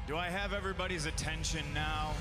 Do I have everybody's attention now?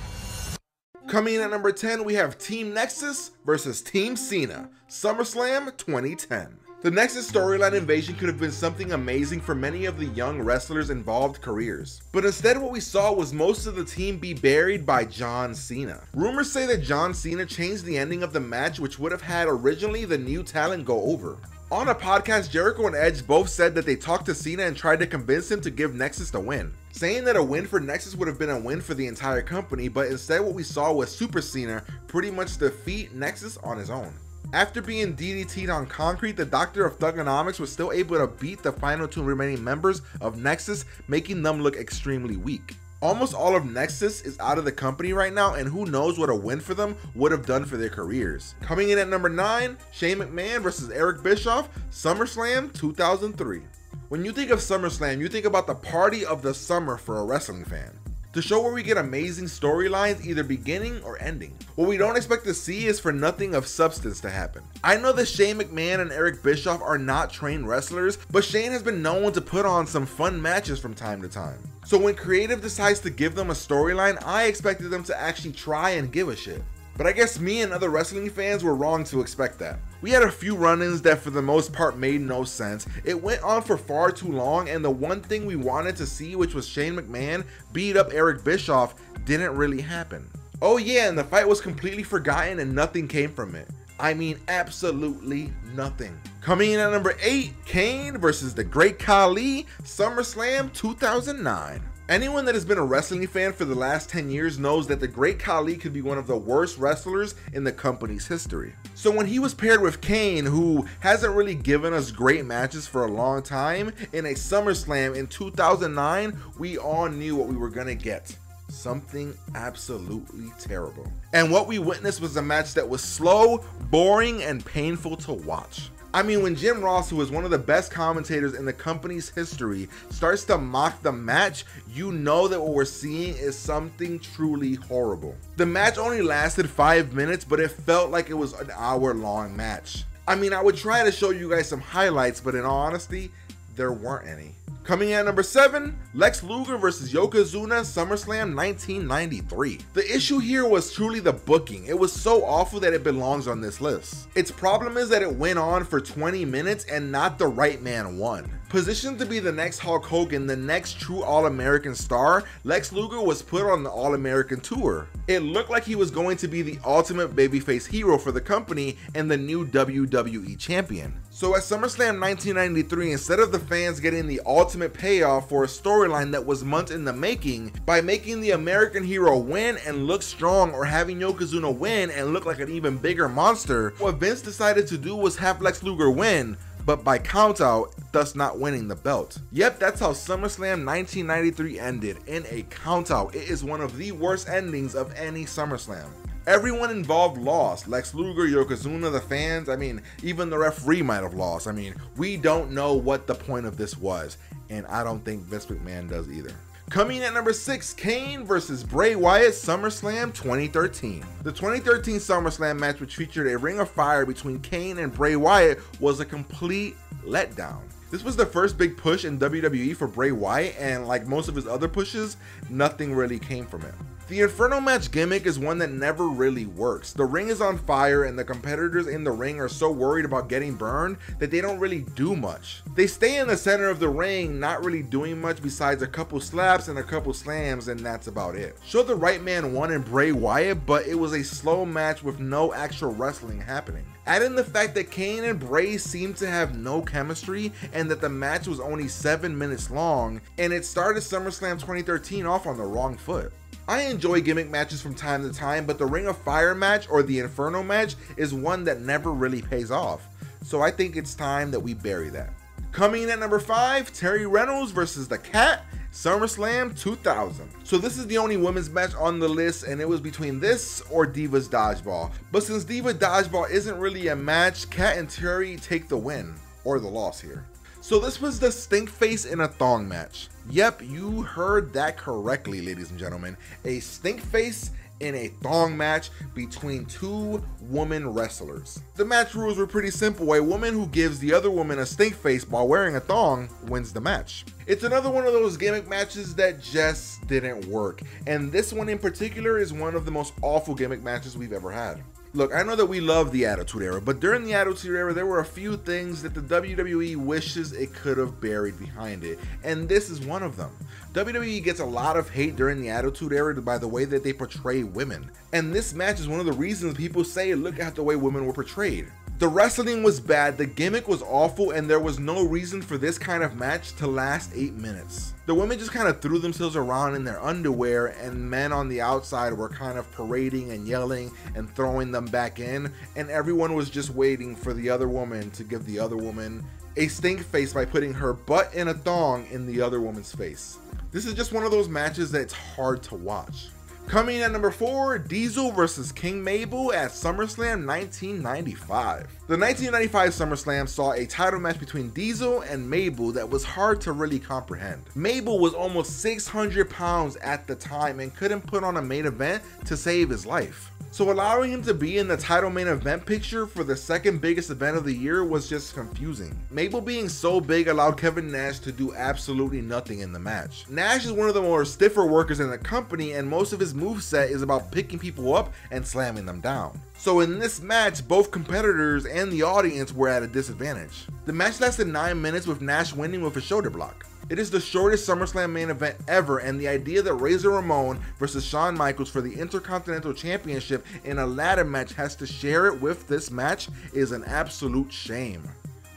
Coming in at number 10, we have Team Nexus versus Team Cena, SummerSlam 2010. The Nexus storyline invasion could have been something amazing for many of the young wrestlers' involved careers. But instead what we saw was most of the team be buried by John Cena. Rumors say that John Cena changed the ending of the match, which would have had originally the new talent go over. On a podcast, Jericho and Edge both said that they talked to Cena and tried to convince him to give Nexus the win, saying that a win for Nexus would have been a win for the entire company, but instead what we saw was Super Cena pretty much defeat Nexus on his own. After being DDT'd on concrete, the Doctor of Thugonomics was still able to beat the final two remaining members of Nexus, making them look extremely weak. Almost all of Nexus is out of the company right now, and who knows what a win for them would have done for their careers. Coming in at number 9, Shane McMahon versus Eric Bischoff, SummerSlam 2003. When you think of SummerSlam, you think about the party of the summer for a wrestling fan. The show where we get amazing storylines either beginning or ending. What we don't expect to see is for nothing of substance to happen. I know that Shane McMahon and Eric Bischoff are not trained wrestlers, but Shane has been known to put on some fun matches from time to time. So when creative decides to give them a storyline, I expected them to actually try and give a shit. But I guess me and other wrestling fans were wrong to expect that. We had a few run-ins that for the most part made no sense. It went on for far too long, and the one thing we wanted to see, which was Shane McMahon beat up Eric Bischoff, didn't really happen. Oh yeah, and the fight was completely forgotten and nothing came from it. I mean, absolutely nothing. Coming in at number 8, Kane versus the Great Khali, SummerSlam 2009. Anyone that has been a wrestling fan for the last 10 years knows that the Great Khali could be one of the worst wrestlers in the company's history. So when he was paired with Kane, who hasn't really given us great matches for a long time, in a SummerSlam in 2009, we all knew what we were gonna get. Something absolutely terrible. And what we witnessed was a match that was slow, boring, and painful to watch. I mean, when Jim Ross, who is one of the best commentators in the company's history, starts to mock the match, you know that what we're seeing is something truly horrible. The match only lasted 5 minutes, but it felt like it was an hour-long match. I mean, I would try to show you guys some highlights, but in all honesty, there weren't any. Coming in at number 7, Lex Luger versus Yokozuna, SummerSlam 1993. The issue here was truly the booking. It was so awful that it belongs on this list. Its problem is that it went on for 20 minutes and not the right man won. Positioned to be the next Hulk Hogan, the next true All-American star, Lex Luger was put on the All-American tour. It looked like he was going to be the ultimate babyface hero for the company and the new WWE champion. So at SummerSlam 1993, instead of the fans getting the ultimate payoff for a storyline that was months in the making, by making the American hero win and look strong, or having Yokozuna win and look like an even bigger monster, what Vince decided to do was have Lex Luger win, but by countout, thus not winning the belt. Yep, that's how SummerSlam 1993 ended, in a countout. It is one of the worst endings of any SummerSlam. Everyone involved lost. Lex Luger, Yokozuna, the fans, I mean, even the referee might have lost. I mean, we don't know what the point of this was, and I don't think Vince McMahon does either. Coming in at number 6, Kane versus Bray Wyatt, SummerSlam 2013. The 2013 SummerSlam match, which featured a ring of fire between Kane and Bray Wyatt, was a complete letdown. This was the first big push in WWE for Bray Wyatt, and like most of his other pushes, nothing really came from it. The Inferno match gimmick is one that never really works. The ring is on fire and the competitors in the ring are so worried about getting burned that they don't really do much. They stay in the center of the ring, not really doing much besides a couple slaps and a couple slams, and that's about it. Sure, the right man won in Bray Wyatt, but it was a slow match with no actual wrestling happening. Add in the fact that Kane and Bray seemed to have no chemistry and that the match was only 7 minutes long, and it started SummerSlam 2013 off on the wrong foot. I enjoy gimmick matches from time to time, but the Ring of Fire match or the Inferno match is one that never really pays off. So I think it's time that we bury that. Coming in at number 5, Terry Reynolds versus the Cat, SummerSlam 2000. So this is the only women's match on the list, and it was between this or Divas Dodgeball. But since Diva Dodgeball isn't really a match, Cat and Terry take the win, or the loss here. So this was the stink face in a thong match. Yep, you heard that correctly, ladies and gentlemen. A stink face in a thong match between two woman wrestlers. The match rules were pretty simple. A woman who gives the other woman a stink face while wearing a thong wins the match. It's another one of those gimmick matches that just didn't work, and this one in particular is one of the most awful gimmick matches we've ever had. Look, I know that we love the Attitude Era, but during the Attitude Era, there were a few things that the WWE wishes it could have buried behind it, and this is one of them. WWE gets a lot of hate during the Attitude Era by the way that they portray women, and this match is one of the reasons people say, look at the way women were portrayed. The wrestling was bad, the gimmick was awful, and there was no reason for this kind of match to last 8 minutes. The women just kind of threw themselves around in their underwear, and men on the outside were kind of parading and yelling and throwing them back in, and everyone was just waiting for the other woman to give the other woman a stink face by putting her butt in a thong in the other woman's face. This is just one of those matches that's hard to watch. Coming in at number 4, Diesel vs. King Mabel at SummerSlam 1995. The 1995 SummerSlam saw a title match between Diesel and Mabel that was hard to really comprehend. Mabel was almost 600 pounds at the time and couldn't put on a main event to save his life. So allowing him to be in the title main event picture for the second biggest event of the year was just confusing. Mabel being so big allowed Kevin Nash to do absolutely nothing in the match. Nash is one of the more stiffer workers in the company, and most of his moveset is about picking people up and slamming them down. So in this match, both competitors and the audience were at a disadvantage. The match lasted 9 minutes with Nash winning with a shoulder block. It is the shortest SummerSlam main event ever, and the idea that Razor Ramon versus Shawn Michaels for the Intercontinental Championship in a ladder match has to share it with this match is an absolute shame.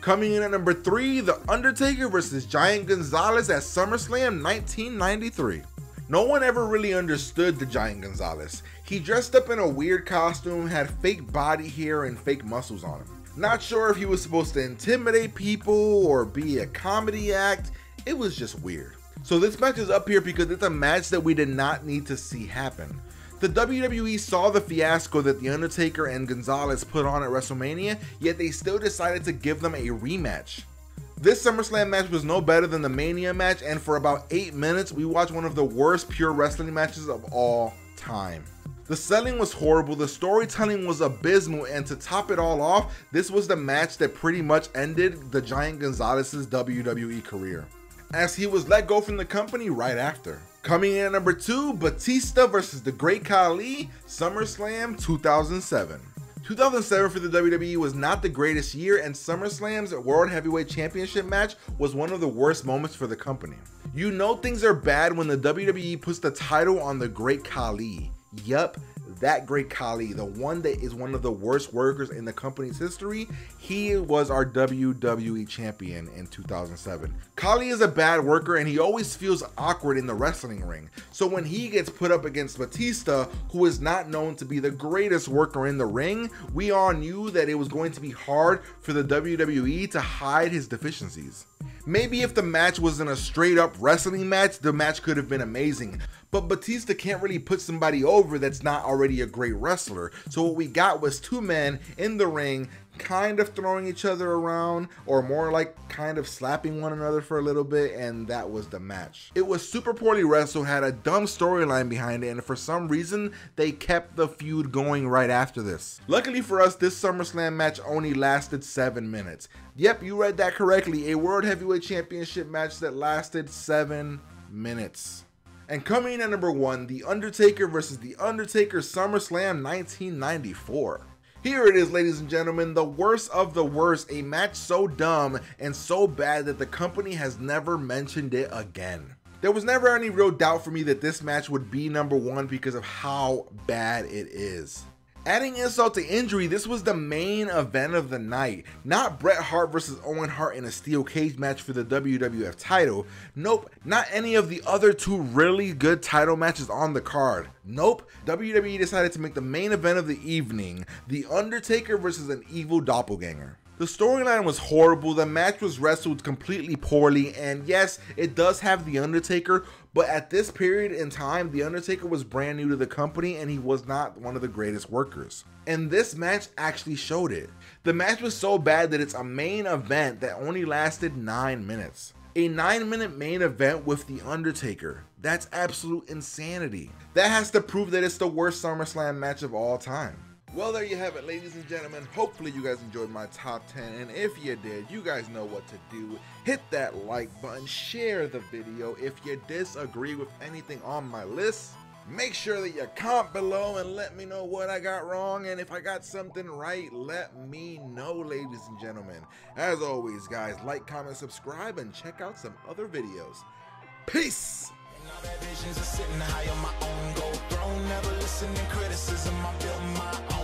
Coming in at number 3, The Undertaker versus Giant Gonzalez at SummerSlam 1993. No one ever really understood the Giant Gonzalez. He dressed up in a weird costume, had fake body hair and fake muscles on him. Not sure if he was supposed to intimidate people or be a comedy act. It was just weird. So this match is up here because it's a match that we did not need to see happen. The WWE saw the fiasco that The Undertaker and Gonzalez put on at WrestleMania, yet they still decided to give them a rematch. This SummerSlam match was no better than the Mania match, and for about 8 minutes, we watched one of the worst pure wrestling matches of all time. The selling was horrible, the storytelling was abysmal, and to top it all off, this was the match that pretty much ended the Giant Gonzalez's WWE career, as he was let go from the company right after. Coming in at number 2, Batista versus the Great Khali, SummerSlam 2007. 2007 for the WWE was not the greatest year, and SummerSlam's World Heavyweight Championship match was one of the worst moments for the company. You know things are bad when the WWE puts the title on the Great Khali. Yup, that Great Khali, the one that is one of the worst workers in the company's history, he was our WWE champion in 2007. Khali is a bad worker and he always feels awkward in the wrestling ring. So when he gets put up against Batista, who is not known to be the greatest worker in the ring, we all knew that it was going to be hard for the WWE to hide his deficiencies. Maybe if the match wasn't a straight up wrestling match, the match could have been amazing. But Batista can't really put somebody over that's not already a great wrestler. So what we got was two men in the ring kind of throwing each other around, or more like kind of slapping one another for a little bit, and that was the match. It was super poorly wrestled, had a dumb storyline behind it, and for some reason they kept the feud going right after this. Luckily for us, this SummerSlam match only lasted 7 minutes. Yep, you read that correctly, a World Heavyweight Championship match that lasted 7 minutes. And coming in at number 1, The Undertaker versus The Undertaker, SummerSlam 1994. Here it is, ladies and gentlemen, the worst of the worst, a match so dumb and so bad that the company has never mentioned it again. There was never any real doubt for me that this match would be number 1 because of how bad it is. Adding insult to injury, this was the main event of the night. Not Bret Hart versus Owen Hart in a steel cage match for the WWF title. Nope, not any of the other 2 really good title matches on the card. Nope, WWE decided to make the main event of the evening The Undertaker versus an evil doppelganger. The storyline was horrible, the match was wrestled completely poorly, and yes, it does have The Undertaker, but at this period in time, The Undertaker was brand new to the company and he was not one of the greatest workers. And this match actually showed it. The match was so bad that it's a main event that only lasted 9 minutes. A 9-minute main event with The Undertaker. That's absolute insanity. That has to prove that it's the worst SummerSlam match of all time. Well, there you have it, ladies and gentlemen. Hopefully you guys enjoyed my top 10, and if you did, you guys know what to do. Hit that like button, share the video. If you disagree with anything on my list, make sure that you comment below and let me know what I got wrong, and if I got something right, let me know, ladies and gentlemen. As always, guys, like, comment, subscribe, and check out some other videos. Peace! Now that visions are sitting high on my own gold throne, never listening criticism, I built my own.